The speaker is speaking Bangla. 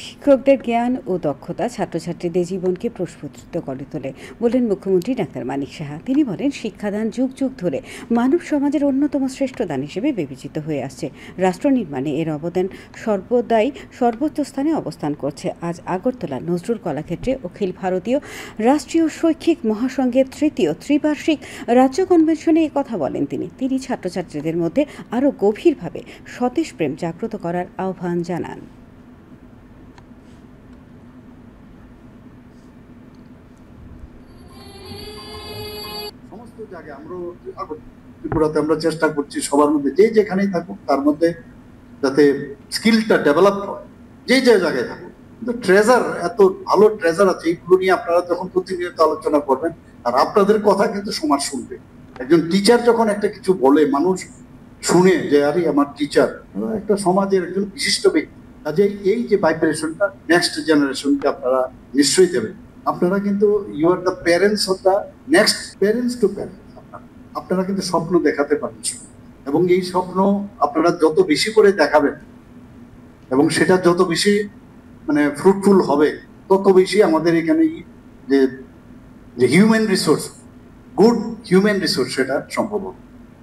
শিক্ষকদের জ্ঞান ও দক্ষতা ছাত্রছাত্রীদের জীবনকে প্রস্ফুটিত করে তোলে বললেন মুখ্যমন্ত্রী ডাক্তার মানিক সাহা। তিনি বলেন, শিক্ষাদান যুগ যুগ ধরে মানব সমাজের অন্যতম শ্রেষ্ঠ দান হিসেবে বিবেচিত হয়ে আসছে। রাষ্ট্র নির্মাণে এর অবদান সর্বদাই সর্বোচ্চ স্থানে অবস্থান করছে। আজ আগরতলা নজরুল কলাক্ষেত্রে অখিল ভারতীয় রাষ্ট্রীয় শৈক্ষিক মহাসংঘের তৃতীয় ত্রিবার্ষিক রাজ্য কনভেনশনে কথা বলেন তিনি ছাত্রছাত্রীদের মধ্যে আরও গভীরভাবে স্বদেশপ্রেম জাগ্রত করার আহ্বান জানান। সমস্ত জায়গায় ত্রিপুরাতে আমরা চেষ্টা করছি সবার মধ্যে যে যেখানেই থাকুক তার মধ্যে যাতে স্কিলটা ডেভেলপ হয়, যে জায়গায় থাকুক। কিন্তু ট্রেজার, এত ভালো ট্রেজার আছে, এইগুলো নিয়ে আপনারা যখন প্রতিনিয়ত আলোচনা করবেন আর আপনাদের কথা কিন্তু সমাজ শুনবে। একজন টিচার যখন একটা কিছু বলে, মানুষ শুনে যে আরে আমার টিচার একটা সমাজের একজন বিশিষ্ট ব্যক্তি, কাজে এই যে ভাইব্রেশনটা নেক্সট জেনারেশনকে আপনারা নিশ্চয়ই দেবেন। আপনারা কিন্তু you are the parents of the next, parents to parents. আপনারা কিন্তু স্বপ্ন দেখাতে পারছেন, এবং এই স্বপ্ন আপনারা যত বেশি করে দেখাবেন এবং সেটা যত বেশি মানে ফ্রুটফুল হবে, তত বেশি আমাদের এখানে যে human resource, good human resource, সেটা সম্ভব হবে।